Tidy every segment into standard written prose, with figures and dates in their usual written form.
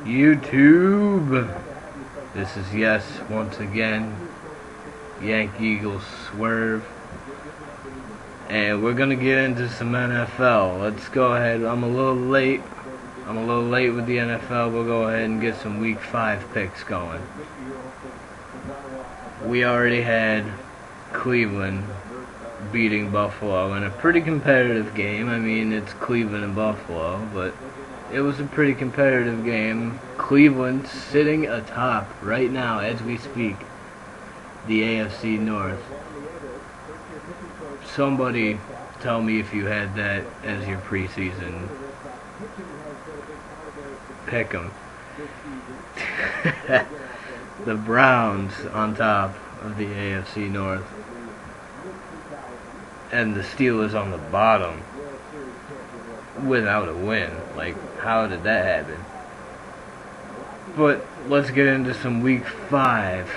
YouTube. This is Yes once again. Yankee Eagles swerve. And we're gonna get into some NFL. Let's go ahead. I'm a little late with the NFL. We'll go ahead and get some week 5 picks going. We already had Cleveland beating Buffalo in a pretty competitive game. I mean, it's Cleveland and Buffalo, but it was a pretty competitive game. Cleveland sitting atop right now as we speak the AFC North. Somebody tell me if you had that as your preseason pick 'em. The Browns on top of the AFC North and the Steelers on the bottom without a win. Like, how did that happen? But let's get into some week 5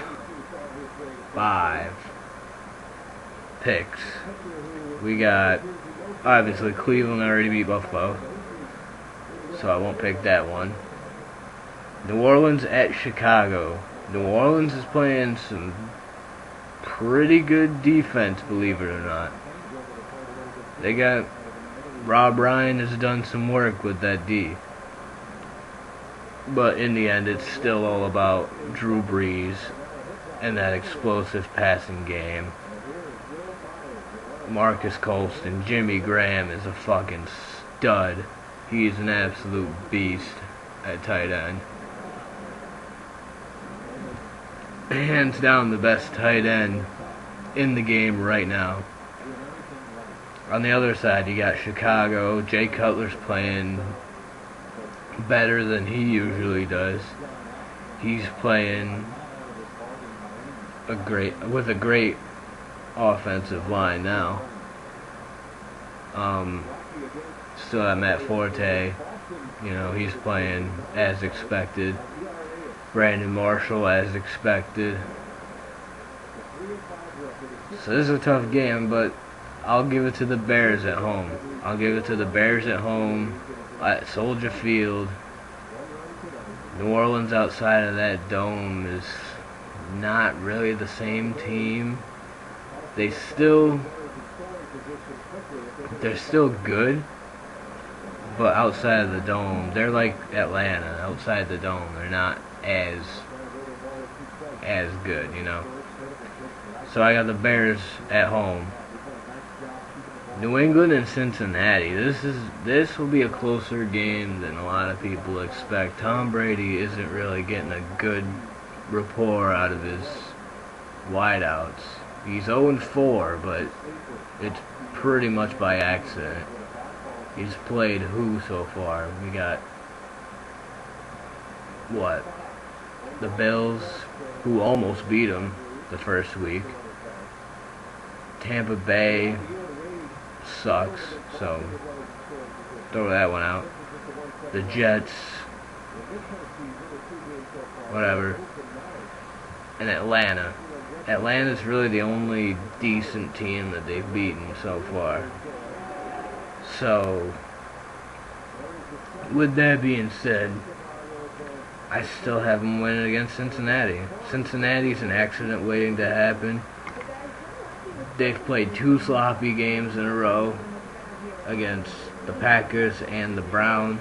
picks. We got, obviously, Cleveland already beat Buffalo, so I won't pick that one. New Orleans at Chicago. New Orleans is playing some pretty good defense, believe it or not. They got, Rob Ryan has done some work with that D. But in the end, it's still all about Drew Brees and that explosive passing game. Marcus Colston, Jimmy Graham is a fucking stud. He's an absolute beast at tight end. Hands down the best tight end in the game right now. On the other side, you got Chicago. Jay Cutler's playing better than he usually does. He's playing with a great offensive line now. Still have Matt Forte. You know, he's playing as expected. Brandon Marshall as expected. So this is a tough game, but I'll give it to the Bears at home. I'll give it to the Bears at home at Soldier Field. New Orleans outside of that dome is not really the same team. They're still good, but outside of the dome, they're like Atlanta. Outside the dome, they're not as good, you know. So I got the Bears at home. New England and Cincinnati. This will be a closer game than a lot of people expect. Tom Brady isn't really getting a good rapport out of his wideouts. He's 0-4, but it's pretty much by accident. He's played who so far? We got what? The Bills, who almost beat him the first week. Tampa Bay sucks, so throw that one out. The Jets, whatever. And Atlanta. Atlanta's really the only decent team that they've beaten so far. So, with that being said, I still have them winning against Cincinnati. Cincinnati's an accident waiting to happen. They've played 2 sloppy games in a row against the Packers and the Browns.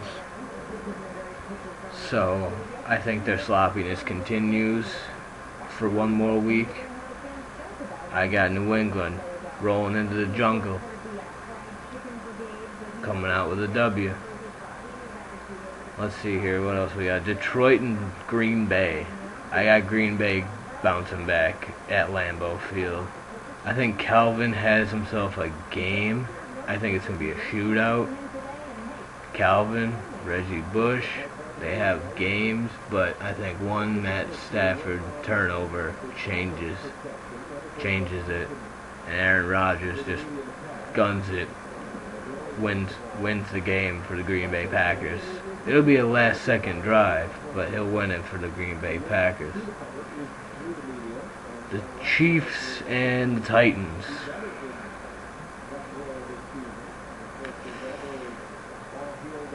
So, I think their sloppiness continues for one more week. I got New England rolling into the jungle, coming out with a W. Let's see here, what else we got? Detroit and Green Bay. I got Green Bay bouncing back at Lambeau Field. I think Calvin has himself a game. I think it's going to be a shootout. Calvin, Reggie Bush, they have games, but I think one Matt Stafford turnover changes it, and Aaron Rodgers just guns it, wins the game for the Green Bay Packers. It'll be a last-second drive, but he'll win it for the Green Bay Packers. The Chiefs and the Titans.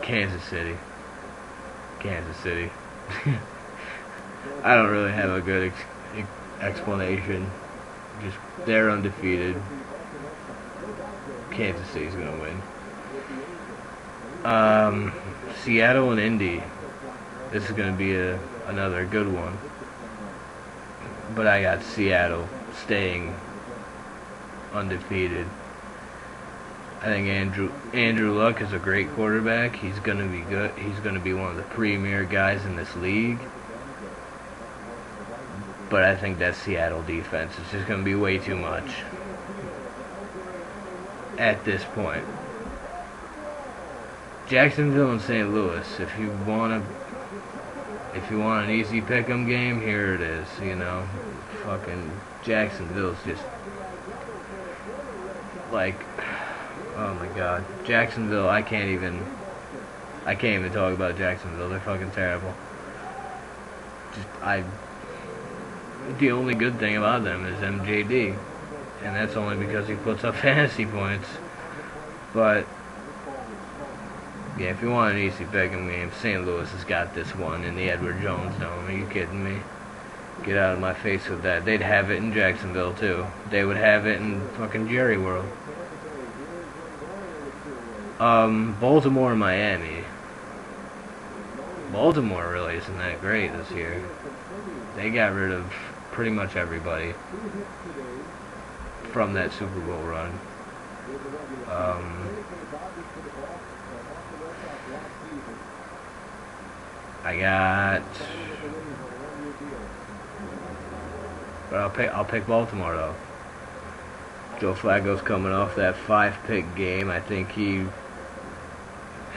Kansas City. Kansas City. I don't really have a good explanation. Just they're undefeated. Kansas City's gonna win. Seattle and Indy. This is gonna be another good one. But I got Seattle staying undefeated. I think Andrew Luck is a great quarterback. He's gonna be good. He's gonna be one of the premier guys in this league. But I think that Seattle defense is just gonna be way too much at this point. Jacksonville and St. Louis. If you want an easy pick'em game, here it is. You know, fucking Jacksonville's just like, oh my god, Jacksonville. I can't even talk about Jacksonville. They're fucking terrible. The only good thing about them is MJD, and that's only because he puts up fantasy points. But yeah, if you want an easy pick'em game, St. Louis has got this one in the Edward Jones Dome. Are you kidding me? Get out of my face with that. They'd have it in Jacksonville too. They would have it in fucking Jerry World. Baltimore and Miami. Baltimore really isn't that great this year. They got rid of pretty much everybody from that Super Bowl run. But I'll pick Baltimore though. Joe Flacco's coming off that 5-pick game. I think he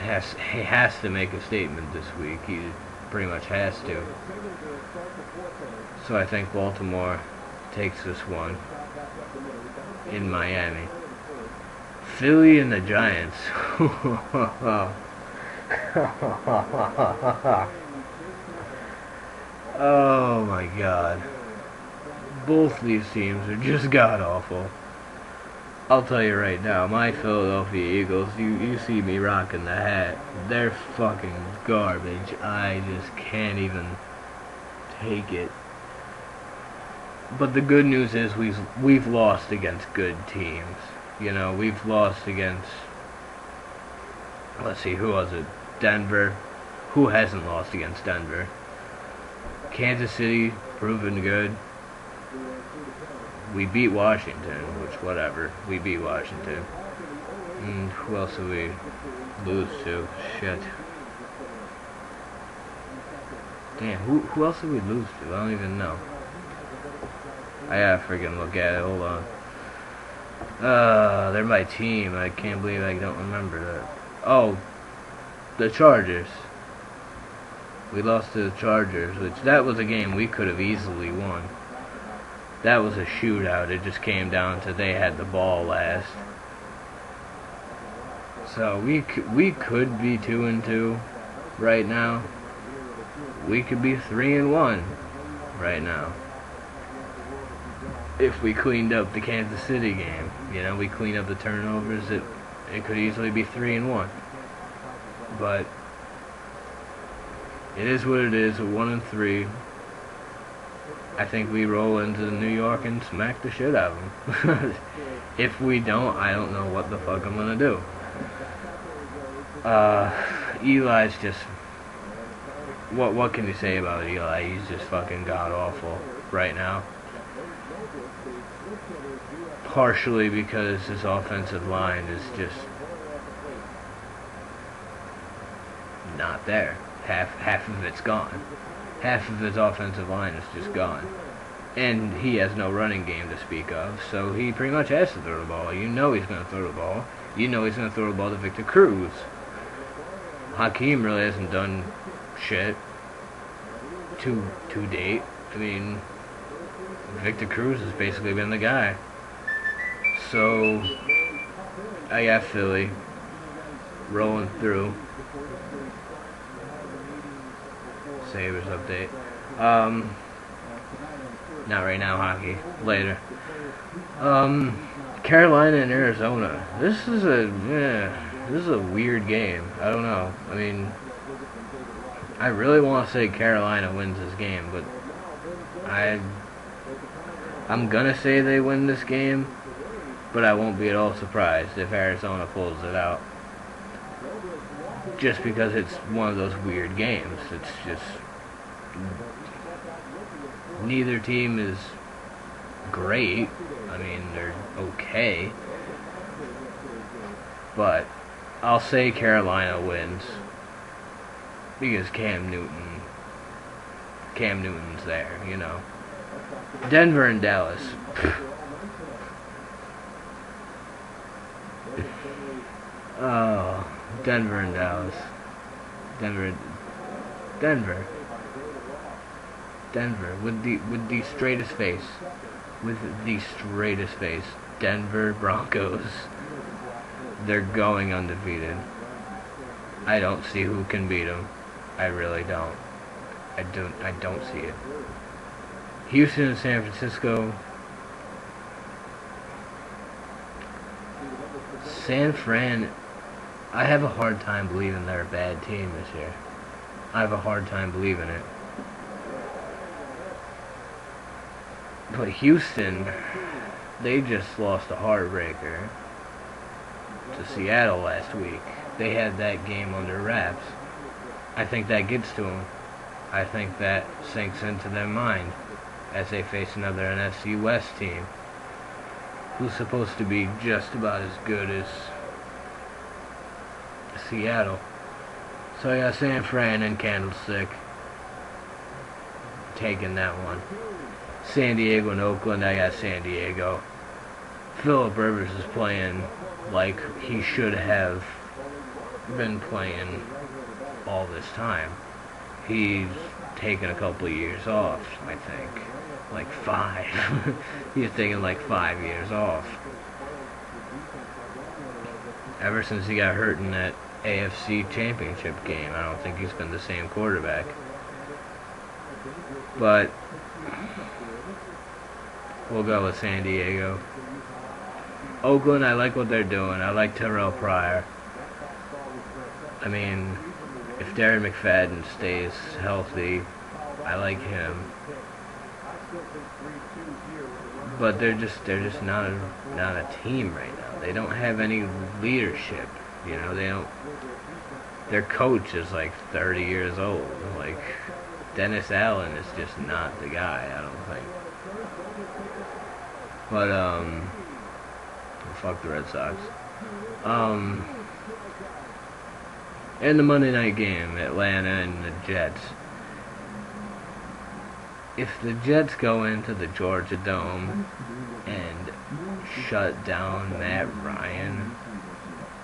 has to make a statement this week. He pretty much has to. So I think Baltimore takes this one in Miami. Philly and the Giants. Oh my god. Both these teams are just god-awful. I'll tell you right now, my Philadelphia Eagles, you see me rocking the hat. They're fucking garbage. I just can't even take it. But the good news is we've lost against good teams. You know, we've lost against, let's see, who was it? Denver. Who hasn't lost against Denver? Kansas City, proven good. We beat Washington, which, whatever. We beat Washington. And who else did we lose to? Shit. Damn, who else did we lose to? I don't even know. I gotta freaking look at it. Hold on. They're my team. I can't believe I don't remember that. Oh, the Chargers. We lost to the Chargers, which that was a game we could have easily won. That was a shootout. It just came down to they had the ball last. So we could be 2-2 right now. We could be 3-1 right now. If we cleaned up the Kansas City game, you know, we cleaned up the turnovers, it could easily be 3-1. But it is what it is. 1-3. I think we roll into New York and smack the shit out of them. If we don't, I don't know what the fuck I'm gonna do. Eli's just, what can you say about Eli? He's just fucking god awful right now. Partially because his offensive line is just not there. Half of it's gone. Half of his offensive line is just gone. And he has no running game to speak of, so he pretty much has to throw the ball. You know he's going to throw the ball. You know he's going to throw the ball to Victor Cruz. Hakeem really hasn't done shit to date. I mean, Victor Cruz has basically been the guy. So, I got Philly rolling through. Sabres update. Not right now, hockey. Later. Carolina and Arizona. This is a weird game. I don't know. I mean, I really want to say Carolina wins this game, but I'm gonna say they win this game, but I won't be at all surprised if Arizona pulls it out. Just because it's one of those weird games. It's just neither team is great. I mean, they're okay. But I'll say Carolina wins because Cam Newton's there, you know. Denver and Dallas. Oh, Denver and Dallas. Denver with the straightest face. With the straightest face. Denver Broncos. They're going undefeated. I don't see who can beat them. I really don't. I don't see it. Houston and San Francisco. San Fran, I have a hard time believing they're a bad team this year. I have a hard time believing it. But Houston, they just lost a heartbreaker to Seattle last week. They had that game under wraps. I think that gets to them. I think that sinks into their mind as they face another NFC West team who's supposed to be just about as good as Seattle. So I got San Fran and Candlestick taking that one. San Diego and Oakland, I got San Diego. Phillip Rivers is playing like he should have been playing all this time. He's taken a couple of years off, I think. Like 5. He's taken like 5 years off. Ever since he got hurt in that AFC Championship game, I don't think he's been the same quarterback. But we'll go with San Diego. Oakland, I like what they're doing. I like Terrell Pryor. I mean, if Darren McFadden stays healthy, I like him. But they're just not a team right now. They don't have any leadership. You know, they don't. Their coach is like 30 years old. Like Dennis Allen is just not the guy, I don't think. But fuck the Red Sox. In the Monday night game, Atlanta and the Jets. If the Jets go into the Georgia Dome and shut down Matt Ryan,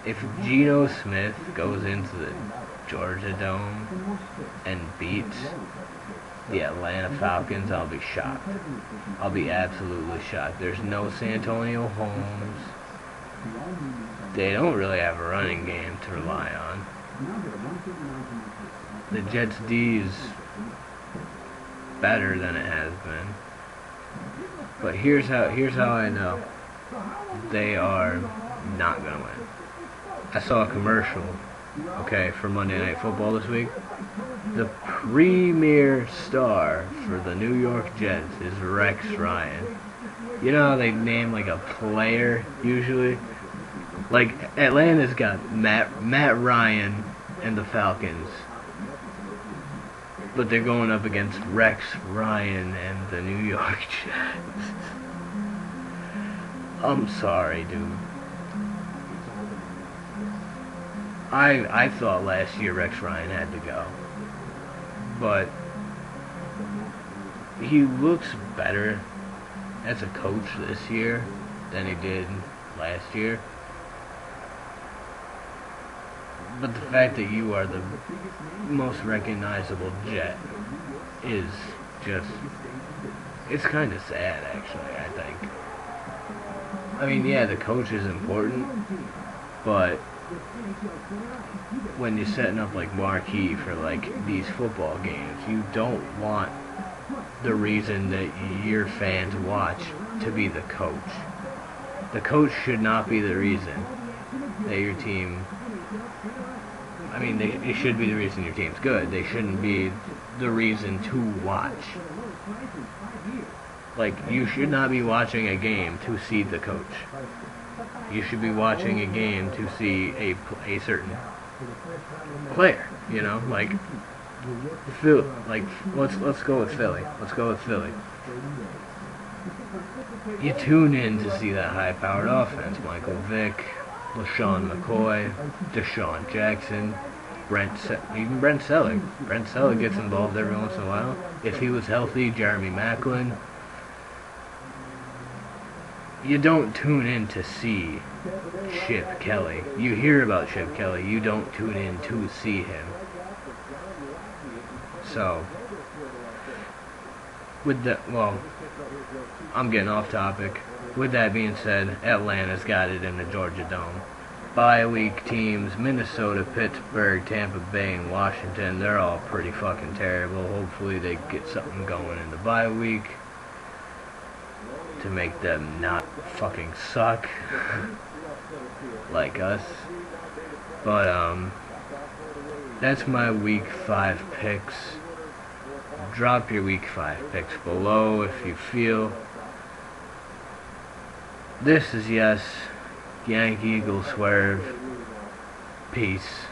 if Geno Smith goes into the Georgia Dome and beats the Atlanta Falcons, I'll be shocked. I'll be absolutely shocked. There's no Santonio Holmes. They don't really have a running game to rely on. The Jets' D is better than it has been. But here's how I know they are not gonna win. I saw a commercial, okay, for Monday Night Football this week. The premier star for the New York Jets is Rex Ryan. You know how they name like a player usually? Like Atlanta's got Matt Ryan and the Falcons. But they're going up against Rex Ryan and the New York Jets. I'm sorry, dude. I thought last year Rex Ryan had to go. But he looks better as a coach this year than he did last year. But the fact that you are the most recognizable Jet is just, it's kind of sad actually, I think. I mean, yeah, the coach is important, but when you're setting up like marquee for like these football games, you don't want the reason that your fans watch to be the coach. The coach should not be the reason that your team, I mean, they should be the reason your team's good. They shouldn't be the reason to watch. Like, you should not be watching a game to see the coach. You should be watching a game to see a certain player. You know, like Phil. Like, let's go with Philly. Let's go with Philly. You tune in to see that high-powered offense. Michael Vick, LaShawn McCoy, Deshaun Jackson, even Brent Selleck. Brent Selleck gets involved every once in a while. If he was healthy, Jeremy Maclin. You don't tune in to see Chip Kelly. You hear about Chip Kelly. You don't tune in to see him. So, with that, well, I'm getting off topic. With that being said, Atlanta's got it in the Georgia Dome. Bye week teams, Minnesota, Pittsburgh, Tampa Bay, and Washington, they're all pretty fucking terrible. Hopefully they get something going in the bye week to make them not fucking suck like us. But, that's my week 5 picks. Drop your week 5 picks below if you feel. This is Yes, Yankee Eagle Swerve. Peace.